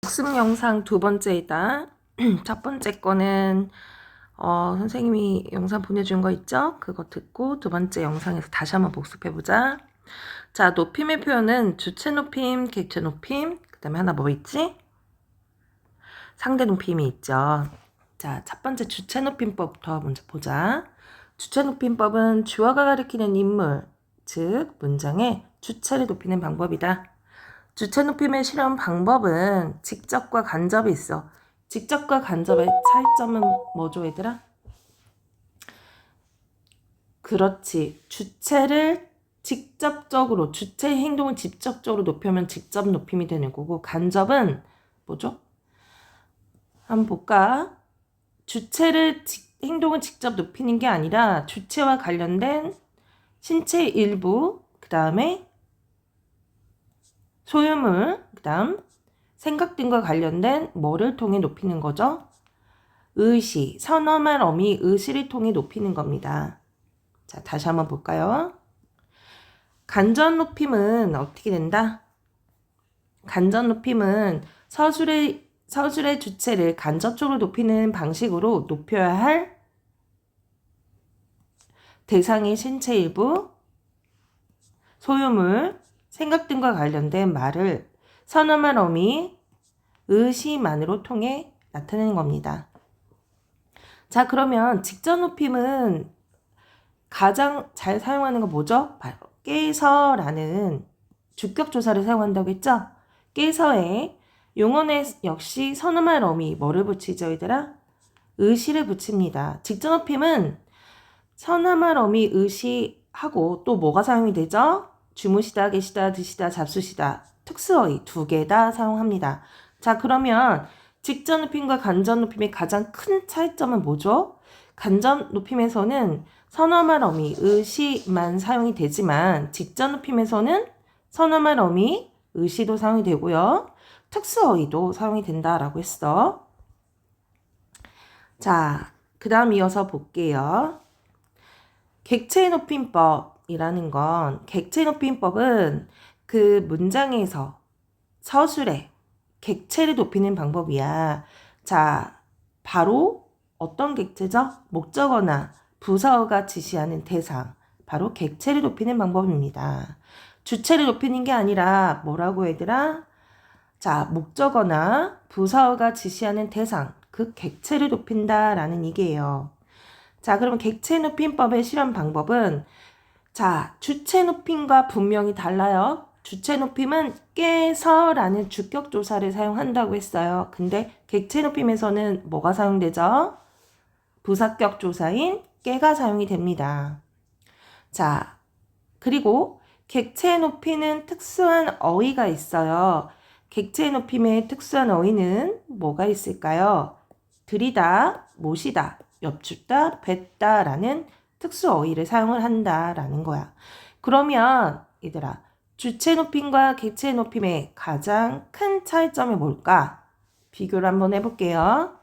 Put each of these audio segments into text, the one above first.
복습 영상 두 번째이다. 첫 번째 거는 선생님이 영상 보내준 거 있죠? 그거 듣고 두 번째 영상에서 다시 한번 복습해보자. 자, 높임의 표현은 주체 높임, 객체 높임, 그 다음에 하나 뭐 있지? 상대 높임이 있죠. 자, 첫 번째 주체 높임법부터 먼저 보자. 주체 높임법은 주어가 가리키는 인물, 즉 문장의 주체를 높이는 방법이다. 주체 높임의 실험 방법은 직접과 간접이 있어. 직접과 간접의 차이점은 뭐죠, 얘들아? 그렇지. 주체를 직접적으로, 주체의 행동을 직접적으로 높이면 직접 높임이 되는 거고, 간접은 뭐죠? 한번 볼까? 행동을 직접 높이는 게 아니라 주체와 관련된 신체 일부, 그 다음에 소유물, 그 다음 생각 등과 관련된 뭐를 통해 높이는 거죠? 의시, 선어말 어미 의시를 통해 높이는 겁니다. 자, 다시 한번 볼까요? 간접 높임은 어떻게 된다? 간접 높임은 서술의 주체를 간접적으로 높이는 방식으로 높여야 할 대상의 신체 일부, 소유물, 생각 등과 관련된 말을 선어말 어미 의시만으로 통해 나타내는 겁니다. 자, 그러면 직접 높임은 가장 잘 사용하는 건 뭐죠? 바로 깨서라는 주격조사를 사용한다고 했죠? 깨서에 용언에 역시 선어말 어미 뭐를 붙이죠, 얘들아? 의시를 붙입니다. 직접 높임은 선어말 어미 의시하고 또 뭐가 사용이 되죠? 주무시다, 계시다, 드시다, 잡수시다 특수어휘 두 개 다 사용합니다. 자, 그러면 직접 높임과 간접 높임의 가장 큰 차이점은 뭐죠? 간접 높임에서는 선어말 어미 의시만 사용이 되지만 직접 높임에서는 선어말 어미 의시도 사용이 되고요. 특수어휘도 사용이 된다라고 했어. 자, 그 다음 이어서 볼게요. 객체 높임법이라는 건 객체 높임법은 그 문장에서 서술에 객체를 높이는 방법이야. 자, 바로 어떤 객체죠? 목적어나 부사어가 지시하는 대상, 바로 객체를 높이는 방법입니다. 주체를 높이는 게 아니라 뭐라고 얘들아? 자, 목적어나 부사어가 지시하는 대상, 그 객체를 높인다라는 얘기예요. 자, 그러면 객체 높임법의 실험 방법은 자, 주체 높임과 분명히 달라요. 주체 높임은 깨서라는 주격조사를 사용한다고 했어요. 근데 객체 높임에서는 뭐가 사용되죠? 부사격 조사인 깨가 사용이 됩니다. 자, 그리고 객체 높이는 특수한 어휘가 있어요. 객체 높임의 특수한 어휘는 뭐가 있을까요? 들이다, 모시다, 엽죽다, 뱉다라는 특수 어휘를 사용을 한다라는 거야. 그러면 얘들아, 주체 높임과 객체 높임의 가장 큰 차이점이 뭘까? 비교를 한번 해볼게요.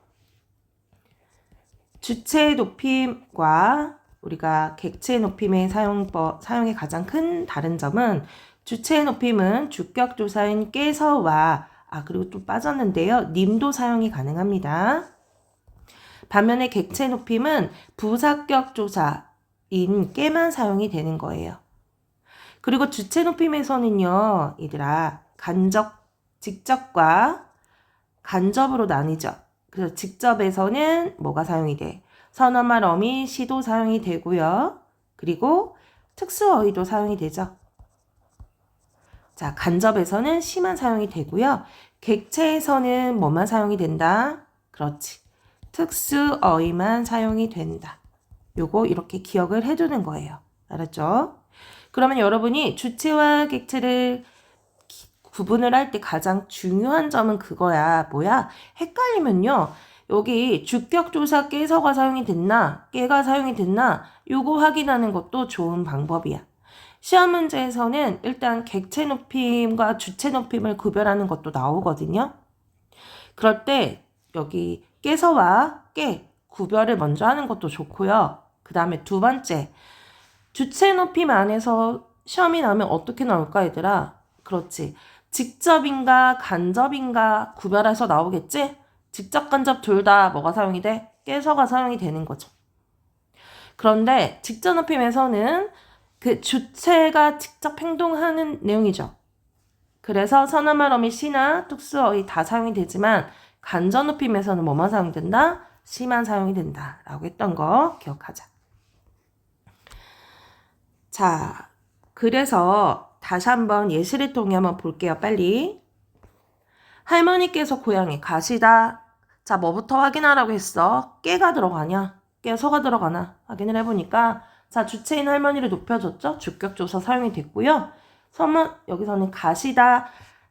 주체 높임과 우리가 객체 높임의 사용의 가장 큰 다른 점은 주체 높임은 주격 조사인 깨서와 그리고 또 빠졌는데요. 님도 사용이 가능합니다. 반면에 객체 높임은 부사격 조사인 깨만 사용이 되는 거예요. 그리고 주체 높임에서는요, 얘들아, 직접과 간접으로 나뉘죠. 그래서 직접에서는 뭐가 사용이 돼? 선어말 어미 시도 사용이 되고요. 그리고 특수어휘도 사용이 되죠. 자, 간접에서는 시만 사용이 되고요. 객체에서는 뭐만 사용이 된다? 그렇지. 특수어휘만 사용이 된다. 요거 이렇게 기억을 해두는 거예요. 알았죠? 그러면 여러분이 주체와 객체를 구분을 할 때 가장 중요한 점은 그거야. 뭐야? 헷갈리면요. 여기 주격조사 깨서가 사용이 됐나? 깨가 사용이 됐나? 요거 확인하는 것도 좋은 방법이야. 시험 문제에서는 일단 객체 높임과 주체 높임을 구별하는 것도 나오거든요. 그럴 때 여기 깨서와 깨 구별을 먼저 하는 것도 좋고요. 그 다음에 두 번째, 주체 높임 안에서 시험이 나오면 어떻게 나올까 얘들아? 그렇지. 직접인가 간접인가 구별해서 나오겠지? 직접 간접 둘 다 뭐가 사용이 돼? 깨서가 사용이 되는 거죠. 그런데 직접 높임에서는 그 주체가 직접 행동하는 내용이죠. 그래서 선어말 어미 시나 특수어휘 다 사용이 되지만 간접 높임에서는 뭐만 사용이 된다? 시만 사용이 된다 라고 했던 거 기억하자. 자, 그래서 다시 한번 예시를 통해 한번 볼게요. 빨리. 할머니께서 고향에 가시다. 자, 뭐부터 확인하라고 했어? 깨가 들어가냐? 깨서가 들어가나? 확인을 해보니까 자, 주체인 할머니를 높여줬죠? 주격조사 사용이 됐고요. 여기서는 가시다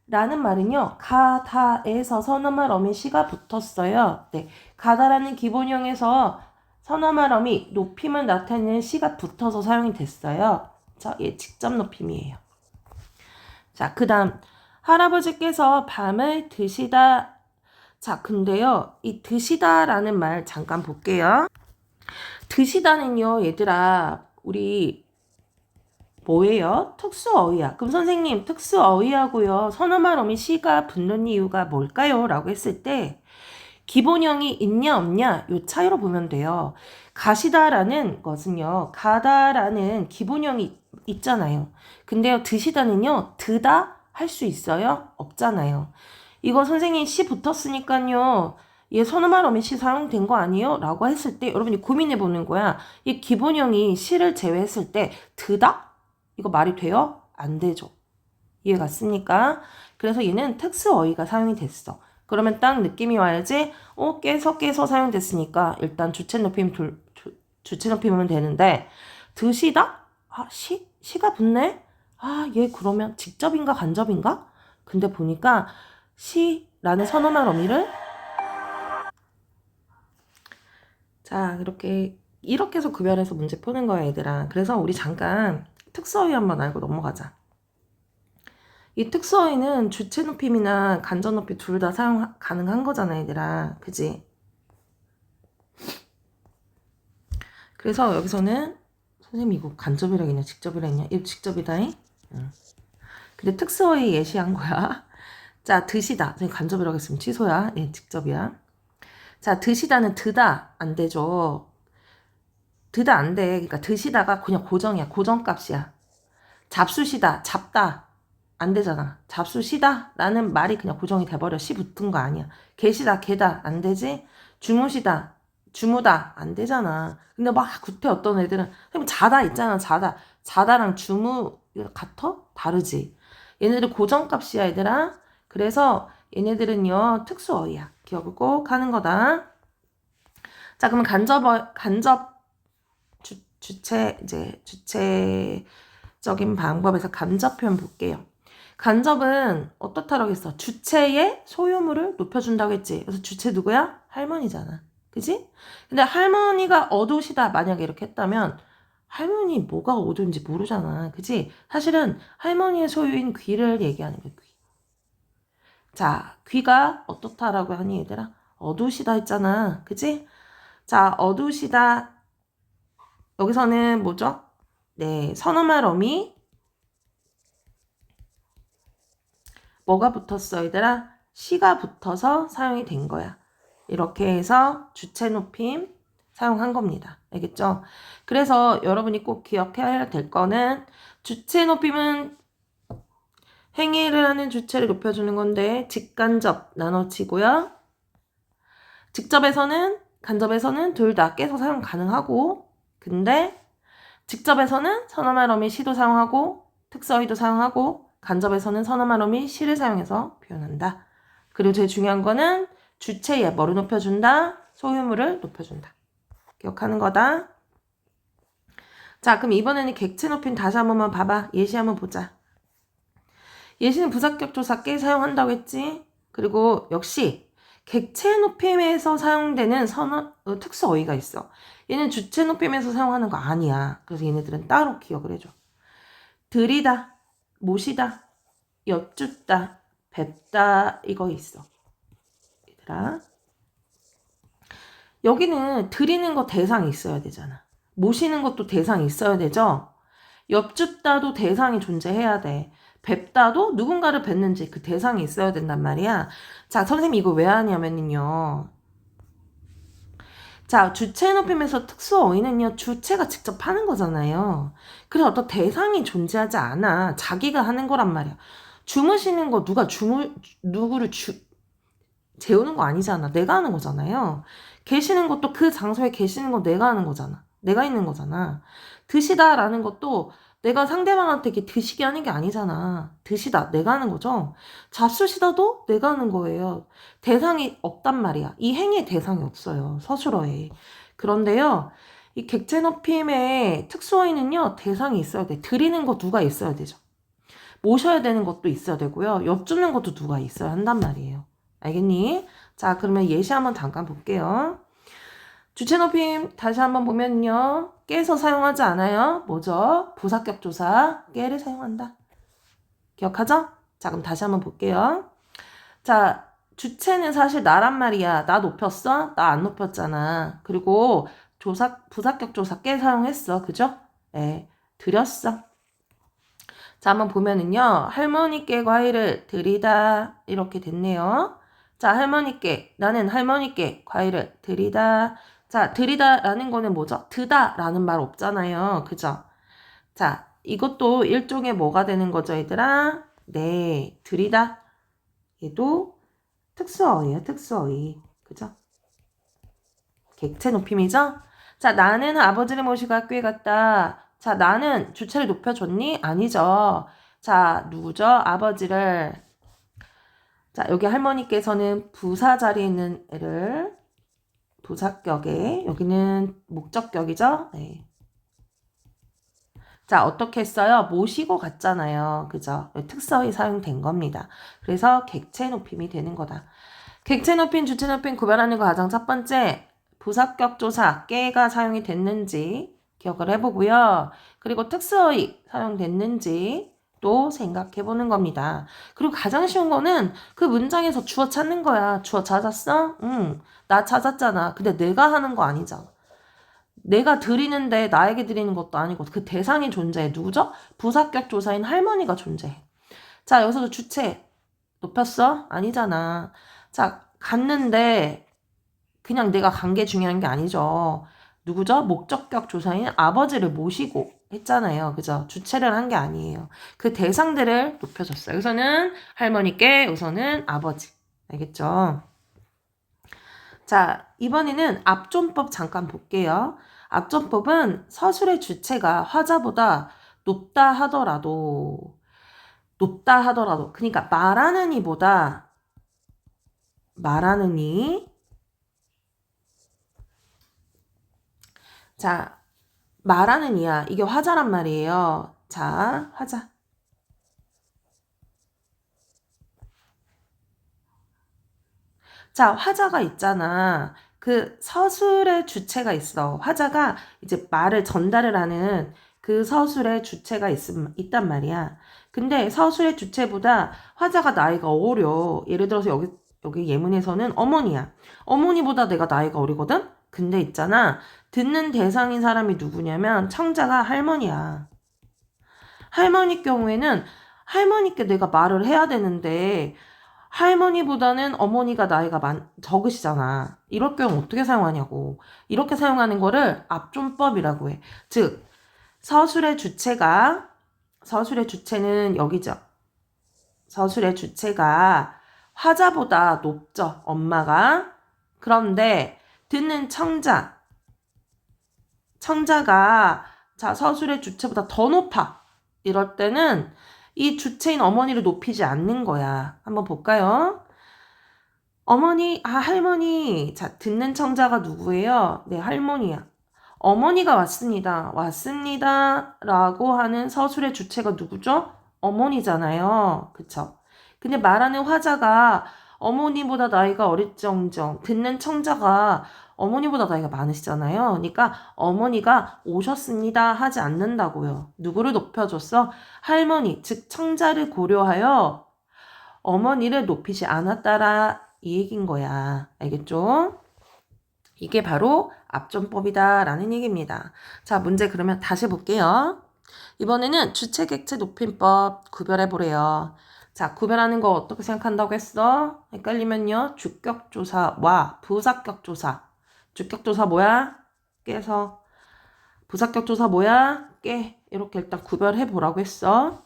라는 말은요. 가다에서 선어말 어미 시가 붙었어요. 네, 가다라는 기본형에서 선어말 어미 높임을 나타내는 시가 붙어서 사용이 됐어요. 자, 얘 직접 높임이에요. 자, 그 다음 할아버지께서 밤을 드시다. 자, 근데요. 이 드시다라는 말 잠깐 볼게요. 드시다는요. 얘들아, 우리 뭐예요? 특수어휘야. 그럼 선생님, 특수어휘하고요. 선어말 어미 시가 붙는 이유가 뭘까요? 라고 했을 때 기본형이 있냐 없냐 요 차이로 보면 돼요. 가시다라는 것은요. 가다라는 기본형이 있잖아요. 근데요. 드시다는요. 드다 할 수 있어요? 없잖아요. 이거 선생님 시 붙었으니까요. 얘 선어말 어미 시 사용된 거 아니에요? 라고 했을 때 여러분이 고민해 보는 거야. 이 기본형이 시를 제외했을 때 드다? 이거 말이 돼요? 안 되죠. 이해 갔습니까? 그래서 얘는 특수어휘가 사용이 됐어. 그러면 딱 느낌이 와야지. 깨서 사용됐으니까 일단 주체 높임 주체 높이면 되는데 드시다? 시가 붙네? 얘 그러면 직접인가 간접인가? 근데 보니까 시라는 선어말 어미를 자, 이렇게 해서 구별해서 문제 푸는 거야, 얘들아. 그래서 우리 잠깐 특수어휘 한번 알고 넘어가자. 이 특수어휘는 주체 높임이나 간접 높임 둘 다 사용 가능한 거잖아, 얘들아. 그지? 그래서 여기서는 선생님 이거 간접이라 했냐 직접이라 했냐? 이거 직접이다잉? 응. 근데 특수어휘 예시한 거야. 자, 드시다. 선생님 간접이라고 했으면 취소야. 예, 직접이야. 자, 드시다는 드다 안 되죠. 드다 안 돼. 그러니까 드시다가 그냥 고정이야. 고정값이야. 잡수시다, 잡다 안 되잖아. 잡수시다 라는 말이 그냥 고정이 돼버려. 시 붙은 거 아니야. 계시다, 계다 안 되지. 주무시다, 주무다 안 되잖아. 근데 막 구태 어떤 애들은 자다 있잖아. 자다랑 주무 이거 같아? 다르지. 얘네들 고정값이야 얘들아. 그래서 얘네들은요 특수어휘야. 기억을 꼭 하는 거다. 자, 그러면 간접 주체적인 방법에서 간접 표현 볼게요. 간접은 어떻다라고 했어? 주체의 소유물을 높여준다고 했지. 그래서 주체 누구야? 할머니잖아. 그지? 근데 할머니가 어두우시다 만약에 이렇게 했다면 할머니 뭐가 어두운지 모르잖아. 그지? 사실은 할머니의 소유인 귀를 얘기하는 거야. 귀. 자, 귀가 어떻다라고 하니 얘들아? 어두우시다 했잖아. 그지? 자, 어두우시다. 여기서는 뭐죠? 네, 선어말 어미 뭐가 붙었어 얘들아? 시가 붙어서 사용이 된 거야. 이렇게 해서 주체 높임 사용한 겁니다. 알겠죠? 그래서 여러분이 꼭 기억해야 될 거는 주체 높임은 행위를 하는 주체를 높여주는 건데 직간접 나눠지고요. 직접에서는 간접에서는 둘 다 깨서 사용 가능하고 근데 직접에서는 선어말 어미 시도 사용하고 특수어휘도 사용하고 간접에서는 선어말 어미 시를 사용해서 표현한다. 그리고 제일 중요한 거는 주체에 뭐를 높여준다? 소유물을 높여준다. 기억하는 거다. 자, 그럼 이번에는 객체 높임 다시 한 번만 봐봐. 예시 한번 보자. 예시는 부사격 조사 깨 사용한다고 했지. 그리고 역시 객체 높임에서 사용되는 특수어휘가 있어. 얘는 주체 높임에서 사용하는 거 아니야. 그래서 얘네들은 따로 기억을 해줘. 들이다, 모시다, 여쭙다, 뵙다 이거 있어. 얘들아. 여기는 드리는 거 대상이 있어야 되잖아. 모시는 것도 대상이 있어야 되죠. 여쭙다도 대상이 존재해야 돼. 뵙다도 누군가를 뵙는지 그 대상이 있어야 된단 말이야. 자, 선생님 이거 왜 하냐면요. 자, 주체 높임에서 특수 어휘는요, 주체가 직접 하는 거잖아요. 그래서 어떤 대상이 존재하지 않아. 자기가 하는 거란 말이야. 주무시는 거 누구를 재우는 거 아니잖아. 내가 하는 거잖아요. 계시는 것도 그 장소에 계시는 거 내가 하는 거잖아. 내가 있는 거잖아. 드시다라는 것도 내가 상대방한테 이렇게 드시게 하는 게 아니잖아. 드시다. 내가 하는 거죠. 잡수시다도 내가 하는 거예요. 대상이 없단 말이야. 이 행위에 대상이 없어요. 서술어에. 그런데요. 이 객체 높임의 특수어휘는요. 대상이 있어야 돼. 드리는 거 누가 있어야 되죠. 모셔야 되는 것도 있어야 되고요. 엿주는 것도 누가 있어야 한단 말이에요. 알겠니? 자, 그러면 예시 한번 잠깐 볼게요. 주체 높임 다시 한번 보면요. 깨서 사용하지 않아요. 뭐죠? 부사격 조사 깨를 사용한다. 기억하죠? 자, 그럼 다시 한번 볼게요. 자, 주체는 사실 나란 말이야. 나 높였어? 나 안 높였잖아. 그리고 부사격 조사 깨 사용했어. 그죠? 네, 드렸어. 자, 한번 보면은요. 할머니께 과일을 드리다 이렇게 됐네요. 자, 나는 할머니께 과일을 드리다. 자, 드리다라는 거는 뭐죠? 드다라는 말 없잖아요. 그죠? 자, 이것도 일종의 뭐가 되는 거죠, 얘들아? 네, 드리다. 얘도 특수어휘예요, 특수어휘. 그죠? 객체 높임이죠? 자, 나는 아버지를 모시고 학교에 갔다. 자, 나는 주체를 높여줬니? 아니죠. 자, 누구죠? 아버지를. 자, 여기 할머니께서는 부사 자리에 있는 애를 부사격에, 여기는 목적격이죠? 네. 자, 어떻게 했어요? 모시고 갔잖아요. 그죠? 특서히 사용된 겁니다. 그래서 객체 높임이 되는 거다. 객체 높임, 주체 높임 구별하는 거 가장 첫 번째, 부사격 조사, 깨가 사용이 됐는지 기억을 해보고요. 그리고 특수어휘 사용됐는지 또 생각해 보는 겁니다. 그리고 가장 쉬운 거는 그 문장에서 주어 찾는 거야. 주어 찾았어? 응, 나 찾았잖아. 근데 내가 하는 거 아니잖아. 내가 드리는데 나에게 드리는 것도 아니고 그 대상이 존재해. 누구죠? 부사격 조사인 할머니가 존재해. 자, 여기서도 주체 높였어? 아니잖아. 자, 갔는데 그냥 내가 간 게 중요한 게 아니죠. 누구죠? 목적격 조사인 아버지를 모시고 했잖아요. 그죠? 주체를 한 게 아니에요. 그 대상들을 높여줬어요. 여기서는 할머니께, 여기서는 아버지. 알겠죠? 자, 이번에는 압존법 잠깐 볼게요. 압존법은 서술의 주체가 화자보다 높다 하더라도, 그러니까 말하는 이, 자, 말하는 이야. 이게 화자란 말이에요. 자, 화자. 자, 화자가 있잖아. 그 서술의 주체가 있어. 화자가 이제 말을 전달을 하는 그 서술의 주체가 있단 말이야. 근데 서술의 주체보다 화자가 나이가 어려. 예를 들어서 여기 예문에서는 어머니야. 어머니보다 내가 나이가 어리거든? 근데 있잖아. 듣는 대상인 사람이 누구냐면 청자가 할머니야. 할머니 경우에는 할머니께 내가 말을 해야 되는데 할머니보다는 어머니가 나이가 적으시잖아. 이럴 경우 어떻게 사용하냐고. 이렇게 사용하는 거를 압존법이라고 해. 즉, 서술의 주체는 여기죠. 서술의 주체가 화자보다 높죠. 엄마가. 그런데 듣는 청자가 자, 서술의 주체보다 더 높아. 이럴 때는 이 주체인 어머니를 높이지 않는 거야. 한번 볼까요? 할머니. 자, 듣는 청자가 누구예요? 네, 할머니야. 어머니가 왔습니다. 라고 하는 서술의 주체가 누구죠? 어머니잖아요. 그쵸? 근데 말하는 화자가 어머니보다 나이가 어릴정정, 듣는 청자가 어머니보다 나이가 많으시잖아요. 그러니까 어머니가 오셨습니다 하지 않는다고요. 누구를 높여줬어? 할머니, 즉 청자를 고려하여 어머니를 높이지 않았다라 이 얘기인 거야. 알겠죠? 이게 바로 압존법이다 라는 얘기입니다. 자, 문제 그러면 다시 볼게요. 이번에는 주체, 객체, 높임법 구별해보래요. 자, 구별하는 거 어떻게 생각한다고 했어? 헷갈리면요. 주격조사와 부사격조사. 주격조사 뭐야? 깨서. 부사격조사 뭐야? 깨. 이렇게 일단 구별해보라고 했어.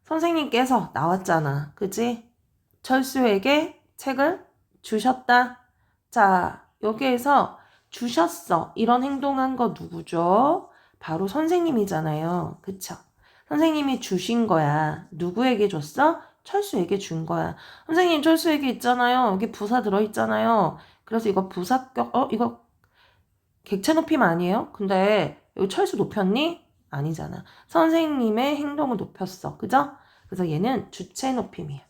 선생님께서 나왔잖아. 그지? 철수에게 책을 주셨다. 자, 여기에서 주셨어. 이런 행동한 거 누구죠? 바로 선생님이잖아요. 그쵸? 선생님이 주신 거야. 누구에게 줬어? 철수에게 준 거야. 선생님, 철수에게 있잖아요. 여기 부사 들어있잖아요. 그래서 이거 부사격, 이거 객체 높임 아니에요? 근데 여기 철수 높였니? 아니잖아. 선생님의 행동을 높였어. 그죠? 그래서 얘는 주체 높임이야.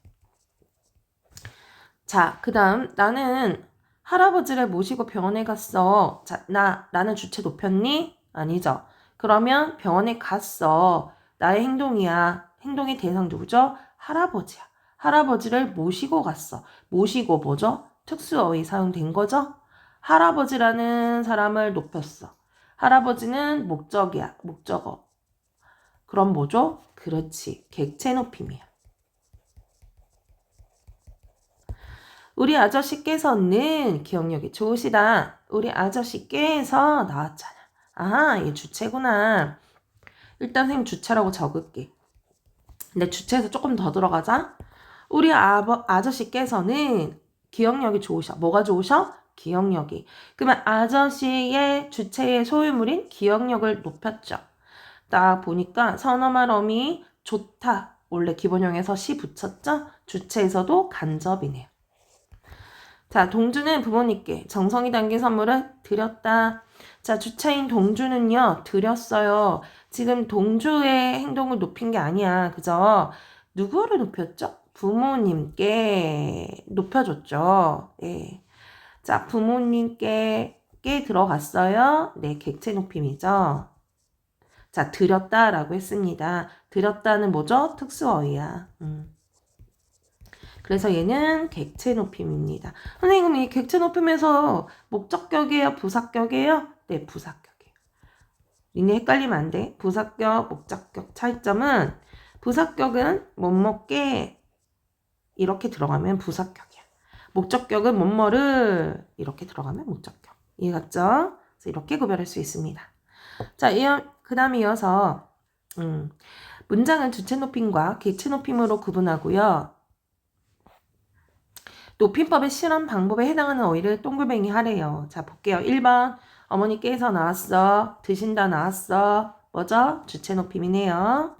자, 그 다음 나는 할아버지를 모시고 병원에 갔어. 자, 나는 주체 높였니? 아니죠. 그러면 병원에 갔어. 나의 행동이야. 행동의 대상 누구죠? 할아버지야. 할아버지를 모시고 갔어. 모시고 뭐죠? 특수어휘 사용된 거죠? 할아버지라는 사람을 높였어. 할아버지는 목적이야. 목적어. 그럼 뭐죠? 그렇지. 객체 높임이야. 우리 아저씨께서는 기억력이 좋으시다. 우리 아저씨께서 나왔잖아. 아, 이게 주체구나. 일단 선생님 주체라고 적을게. 근데 주체에서 조금 더 들어가자. 우리 아저씨께서는 기억력이 좋으셔. 뭐가 좋으셔? 기억력이. 그러면 아저씨의 주체의 소유물인 기억력을 높였죠. 딱 보니까 선어말 어미 좋다. 원래 기본형에서 시 붙였죠? 주체에서도 간접이네요. 자, 동주는 부모님께 정성이 담긴 선물을 드렸다. 자, 주체인 동주는요, 드렸어요. 지금 동주의 행동을 높인 게 아니야. 그죠? 누구를 높였죠? 부모님께 높여줬죠. 예. 자, 부모님께 들어갔어요. 네, 객체 높임이죠. 자, 드렸다라고 했습니다. 드렸다는 뭐죠? 특수어휘야. 그래서 얘는 객체 높임입니다. 선생님, 이 객체 높임에서 목적격이에요? 부사격이에요? 네, 부사격이에요. 니네 헷갈리면 안 돼. 부사격, 목적격 차이점은 부사격은 뭐뭐게 이렇게 들어가면 부사격이야. 목적격은 뭐뭐를 이렇게 들어가면 목적격. 이해갔죠? 그래서 이렇게 구별할 수 있습니다. 자, 그 다음 이어서 문장은 주체 높임과 객체 높임으로 구분하고요. 높임법의 실험 방법에 해당하는 어휘를 동글뱅이 하래요. 자, 볼게요. 1번 어머니께서 나왔어. 드신다 나왔어. 뭐죠? 주체 높임이네요.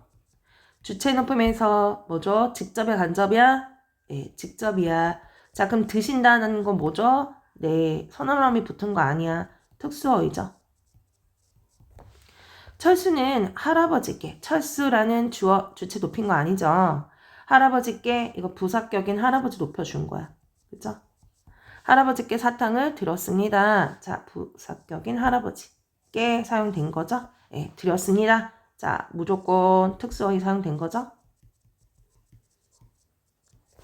주체 높임에서 뭐죠? 직접이야 간접이야? 네, 직접이야. 자, 그럼 드신다는 건 뭐죠? 네, 선어함이 붙은 거 아니야. 특수어휘죠. 철수는 할아버지께, 철수라는 주체 높인 거 아니죠? 할아버지께 이거 부사격인 할아버지 높여준 거야. 그죠? 할아버지께 사탕을 드렸습니다. 자, 부사격인 할아버지께 사용된 거죠? 네, 드렸습니다. 자, 무조건 특수어휘 사용된 거죠?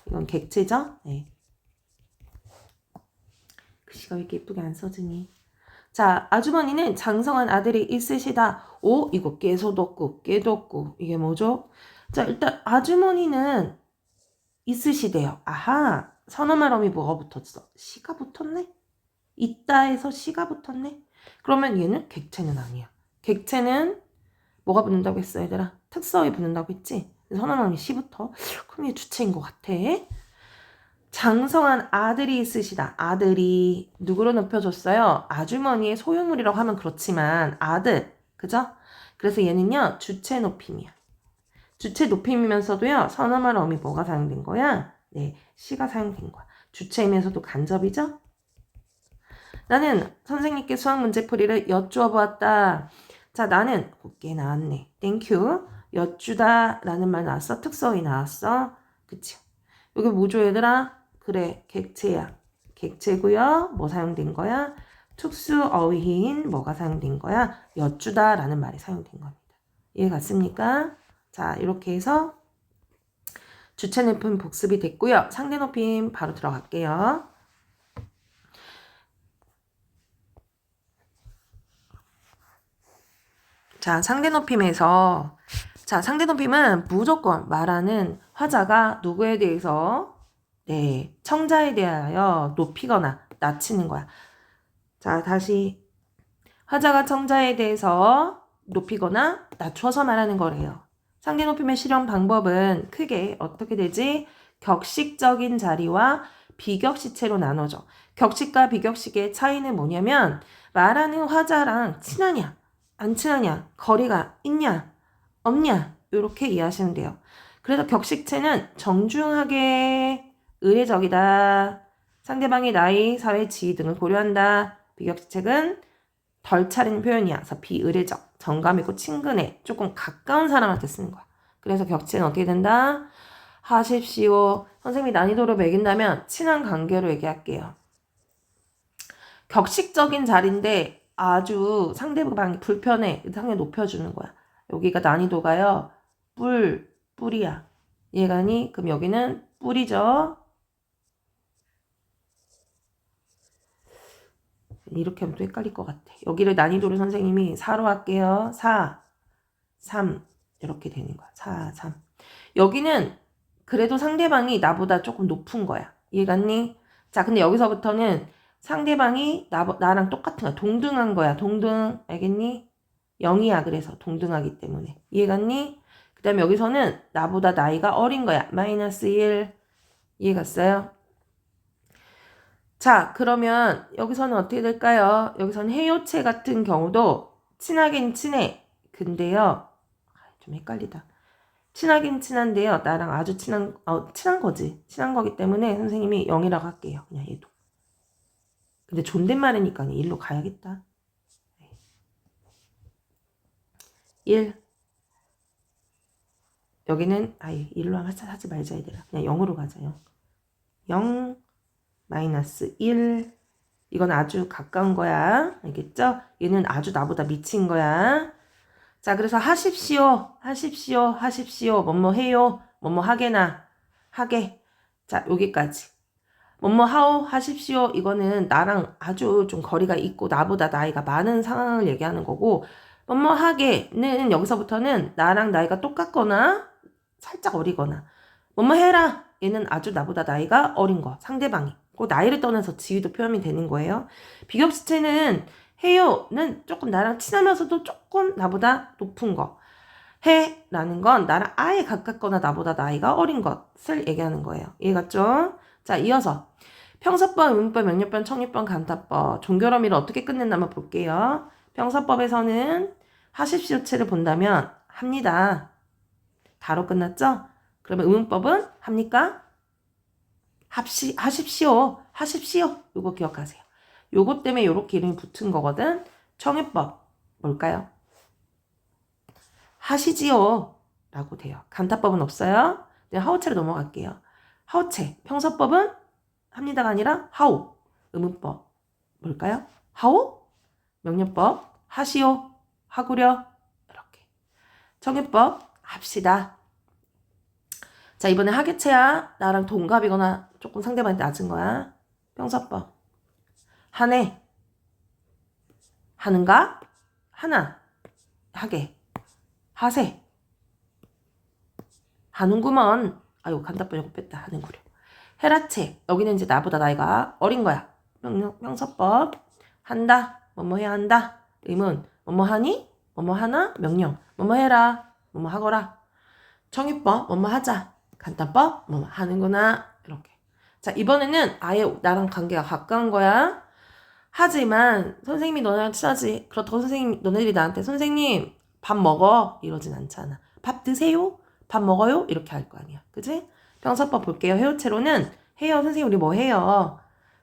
이건 객체죠? 네. 글씨가 왜 이렇게 예쁘게 안 써지니? 자, 아주머니는 장성한 아들이 있으시다. 오, 이거 깨소도 없고, 깨도 없고. 이게 뭐죠? 자, 일단 아주머니는 있으시대요. 아하, 선어말 어미 뭐가 붙었어? 시가 붙었네? 있다에서 시가 붙었네? 그러면 얘는 객체는 아니야. 객체는 뭐가 붙는다고 했어, 얘들아? 특수어휘 붙는다고 했지? 선어말 어미 시 붙어. 그럼 얘 주체인 것 같아. 장성한 아들이 있으시다. 아들이 누구로 높여줬어요? 아주머니의 소유물이라고 하면 그렇지만 아들, 그죠? 그래서 얘는요, 주체 높임이야. 주체 높임이면서도요, 선어말 어미 뭐가 사용된 거야? 네, 시가 사용된 거야. 주체이면서도 간접이죠? 나는 선생님께 수학 문제풀이를 여쭈어 보았다. 자, 나는 곱게 나왔네. 땡큐. 여쭈다 라는 말 나왔어? 특수어휘 나왔어? 그치? 여기 뭐죠, 얘들아? 그래, 객체야. 객체고요. 뭐 사용된 거야? 특수어휘인 뭐가 사용된 거야? 여쭈다 라는 말이 사용된 겁니다. 이해 갔습니까? 자, 이렇게 해서 주체 높임 복습이 됐고요. 상대 높임 바로 들어갈게요. 자, 상대높임에서 상대높임은 무조건 말하는 화자가 누구에 대해서 청자에 대하여 높이거나 낮추는 거야. 자, 다시 화자가 청자에 대해서 높이거나 낮춰서 말하는 거래요. 상대높임의 실현 방법은 크게 어떻게 되지? 격식적인 자리와 비격식체로 나눠져. 격식과 비격식의 차이는 뭐냐면 말하는 화자랑 친하냐, 안 친하냐, 거리가 있냐, 없냐 이렇게 이해하시면 돼요. 그래서 격식체는 정중하게 의례적이다. 상대방의 나이, 사회 지위 등을 고려한다. 비격식책은 덜 차린 표현이야. 그래서 비의례적, 정감 있고 친근해, 조금 가까운 사람한테 쓰는 거야. 그래서 격식체는 어떻게 된다? 하십시오. 선생님이 난이도를 매긴다면 친한 관계로 얘기할게요. 격식적인 자리인데 아주 상대방이 불편해. 상대 높여주는 거야. 여기가 난이도가요. 뿔이야. 얘가니? 그럼 여기는 뿔이죠. 이렇게 하면 또 헷갈릴 것 같아. 여기를 난이도를 선생님이 4로 할게요. 4, 3 이렇게 되는 거야. 4, 3. 여기는 그래도 상대방이 나보다 조금 높은 거야. 이해갔니? 자, 근데 여기서부터는 상대방이 나랑 똑같은 거야. 동등한 거야. 동등. 알겠니? 0이야. 그래서 동등하기 때문에. 이해갔니? 그 다음에 여기서는 나보다 나이가 어린 거야. 마이너스 1. 이해갔어요? 자, 그러면 여기서는 어떻게 될까요? 여기서는 해요체 같은 경우도 친하긴 친해. 근데요. 좀 헷갈리다. 친하긴 친한데요. 나랑 아주 친한 거지. 친한 거기 때문에 선생님이 0이라고 할게요. 그냥 얘도. 근데 존댓말이니까 1로 가야겠다. 1. 여기는 1로 하지 말자 얘들아. 그냥 0으로 가자. 0. 마이너스 1. 이건 아주 가까운 거야. 알겠죠? 얘는 아주 나보다 미친 거야. 자, 그래서 하십시오. 뭐뭐 해요. 뭐뭐 하게나. 하게. 자, 여기까지. 뭐뭐 하오. 하십시오. 이거는 나랑 아주 좀 거리가 있고 나보다 나이가 많은 상황을 얘기하는 거고, 뭐뭐 하게는 여기서부터는 나랑 나이가 똑같거나 살짝 어리거나, 뭐뭐 해라. 얘는 아주 나보다 나이가 어린 거. 상대방이. 그 나이를 떠나서 지위도 표현이 되는 거예요. 비격시체는 해요는 조금 나랑 친하면서도 조금 나보다 높은 거. 해라는 건 나랑 아예 가깝거나 나보다 나이가 어린 것을 얘기하는 거예요. 이해갔죠? 자, 이어서 평서법, 의문법, 명령법, 청립법, 간타법, 종결어미를 어떻게 끝냈나 한번 볼게요. 평서법에서는 하십시오체를 본다면 합니다. 다로 끝났죠? 그러면 의문법은 합니까? 하십시오. 요거 기억하세요. 요거 때문에 요렇게 이름이 붙은 거거든. 청해법 뭘까요? 하시지요 라고 돼요. 간타법은 없어요. 네, 하오체로 넘어갈게요. 하오체 평서법은 합니다가 아니라 하오. 의문법 뭘까요? 하오. 명령법 하시오. 하구려. 이렇게. 청해법 합시다. 자, 이번에 하계체야. 나랑 동갑이거나 조금 상대방이 낮은 거야. 평서법. 하네. 하는가? 하나. 하게. 하세. 하는구먼. 아유, 간다뻔 이거 뺐다. 하는구려. 헤라체. 여기는 이제 나보다 나이가 어린 거야. 평서법. 한다. 뭐뭐 해야 한다. 의문. 뭐뭐 하니? 뭐뭐 하나? 명령. 뭐뭐 해라. 뭐뭐 하거라. 청유법. 뭐뭐 하자. 간단법. 뭐뭐 하는구나. 이렇게. 자, 이번에는 아예 나랑 관계가 가까운 거야. 하지만 선생님이 너네랑 친하지. 그렇다고 너네들이 나한테 선생님 밥 먹어 이러진 않잖아. 밥 드세요? 밥 먹어요? 이렇게 할 거 아니야. 그치? 평서법 볼게요. 해요체로는 해요. 선생님 우리 뭐 해요?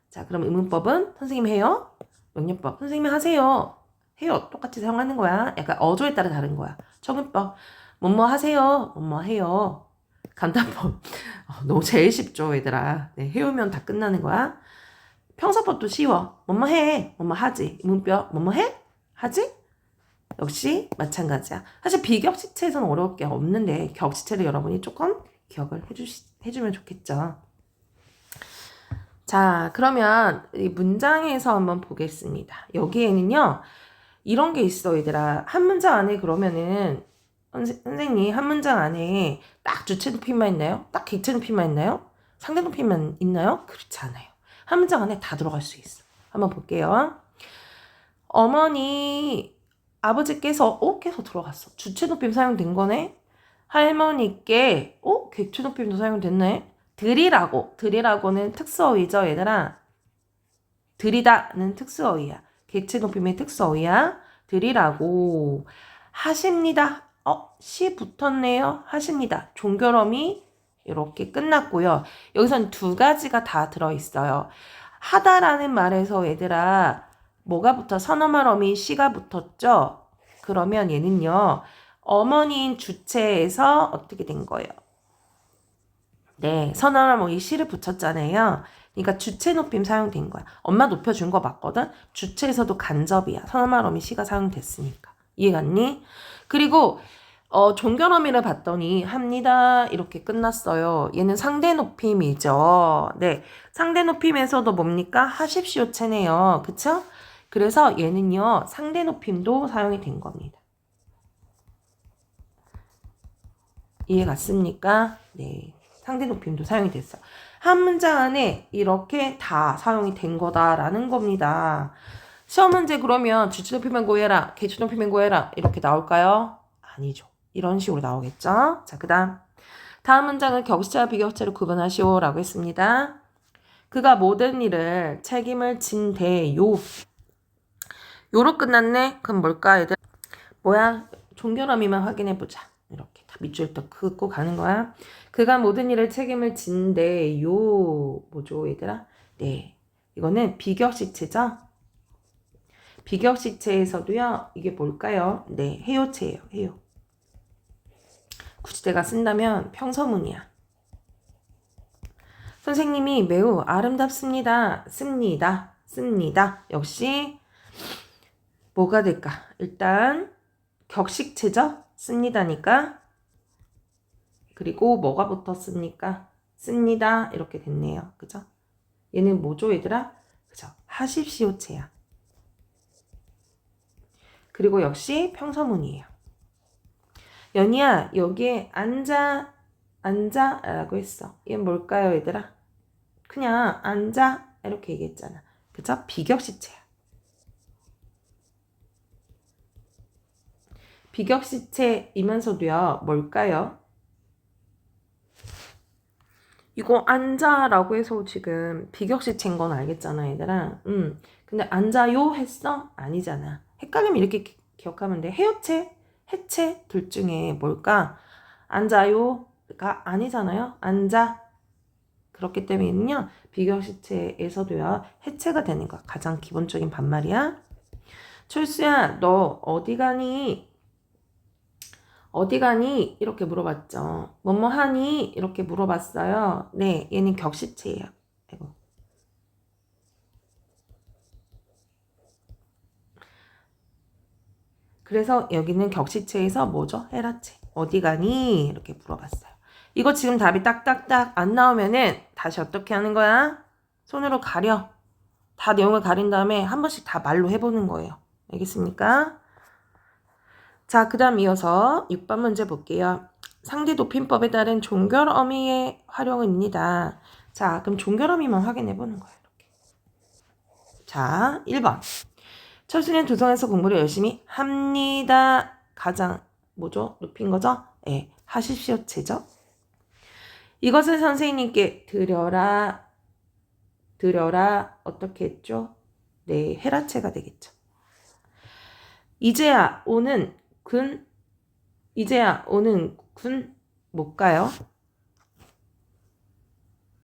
자, 그럼 의문법은 선생님 해요? 명령법 선생님이 하세요. 해요. 똑같이 사용하는 거야. 약간 어조에 따라 다른 거야. 청문법 뭐뭐 하세요. 뭐뭐 해요. 간단법 너무 제일 쉽죠 얘들아. 네, 해오면 다 끝나는 거야. 평서법도 쉬워. 뭐뭐 해. 뭐뭐 하지. 문법 뭐뭐 해? 하지? 역시 마찬가지야. 사실 비격식체에서는 어려울 게 없는데 격식체를 여러분이 조금 기억을 해주면 좋겠죠. 자, 그러면 이 문장에서 한번 보겠습니다. 여기에는요. 이런 게 있어, 얘들아. 한 문장 안에 그러면은 선생님 한 문장 안에 딱 주체 높임만 있나요? 딱 객체 높임만 있나요? 상대 높임만 있나요? 그렇지 않아요. 한 문장 안에 다 들어갈 수 있어. 한번 볼게요. 어머니, 아버지께서, 계속 들어갔어. 주체 높임 사용된 거네? 할머니께, 객체 높임도 사용됐네? 드리라고는 특수어휘죠, 얘들아. 드리다는 특수어휘야. 객체 높임의 특수어휘야. 드리라고. 하십니다. 시 붙었네요. 하십니다. 종결어미 이렇게 끝났고요. 여기선 두 가지가 다 들어있어요. 하다라는 말에서 얘들아 뭐가 붙어? 선어말 어미 시가 붙었죠? 그러면 얘는요. 어머니인 주체에서 어떻게 된 거예요? 네, 선어말 어미 시를 붙였잖아요. 그러니까 주체 높임 사용된 거야. 엄마 높여준 거 맞거든? 주체에서도 간접이야. 선어말 어미 시가 사용됐으니까. 이해갔니? 그리고 종결어미를 봤더니 합니다 이렇게 끝났어요. 얘는 상대 높임이죠. 네, 상대 높임에서도 뭡니까? 하십시오체네요. 그쵸? 그래서 얘는요 상대 높임도 사용이 된 겁니다. 이해 갔습니까? 네, 상대 높임도 사용이 됐어. 한 문장 안에 이렇게 다 사용이 된 거다라는 겁니다. 시험 문제 그러면 주체 높임만 구해라, 객체 높임만 구해라 이렇게 나올까요? 아니죠. 이런 식으로 나오겠죠? 자, 다음 문장은 격시체와 비격시체를 구분하시오 라고 했습니다. 그가 모든 일을 책임을 진대요. 요로 끝났네? 그럼 뭘까, 얘들? 뭐야? 종결어미만 확인해보자. 이렇게 다 밑줄 또 긋고 가는 거야. 그가 모든 일을 책임을 진대요. 뭐죠, 얘들아? 네. 이거는 비격시체죠? 비격시체에서도요, 이게 뭘까요? 네, 해요체예요, 해요. 굳이 내가 쓴다면 평서문이야. 선생님이 매우 아름답습니다. 씁니다. 역시 뭐가 될까? 일단 격식체죠? 씁니다니까. 그리고 뭐가 붙었습니까? 씁니다. 이렇게 됐네요. 그죠? 얘는 뭐죠, 얘들아? 그죠? 하십시오체야. 그리고 역시 평서문이에요. 연희야, 여기에 앉아 라고 했어. 얘는 뭘까요, 얘들아? 그냥 앉아 이렇게 얘기했잖아. 그죠? 비격시체야. 비격시체이면서도요, 뭘까요? 이거 앉아라고 해서 지금 비격시체인 건 알겠잖아, 얘들아. 근데 앉아요 했어? 아니잖아. 헷갈리면 이렇게 기억하면 돼. 해요체, 해체 둘 중에 뭘까? 앉아요가 아니잖아요. 앉아. 그렇기 때문에는요, 비격시체에서도요, 해체가 되는 거야. 가장 기본적인 반말이야. 철수야, 너 어디 가니? 어디 가니? 이렇게 물어봤죠. 뭐뭐 하니? 이렇게 물어봤어요. 네, 얘는 격시체예요. 아이고. 그래서 여기는 격시체에서 뭐죠? 헤라체. 어디 가니? 이렇게 물어봤어요. 이거 지금 답이 딱딱딱 안 나오면은 다시 어떻게 하는 거야? 손으로 가려. 다 내용을 가린 다음에 한 번씩 다 말로 해보는 거예요. 알겠습니까? 자, 그 다음 이어서 6번 문제 볼게요. 상대 높임법에 따른 종결어미의 활용입니다. 자, 그럼 종결어미만 확인해보는 거예요. 이렇게. 자, 1번. 철수는 조선에서 공부를 열심히 합니다. 가장 뭐죠? 높인 거죠? 네, 하십시오체죠. 이것을 선생님께 드려라 어떻게 했죠? 네, 헤라체가 되겠죠. 이제야 오는 군 못 가요?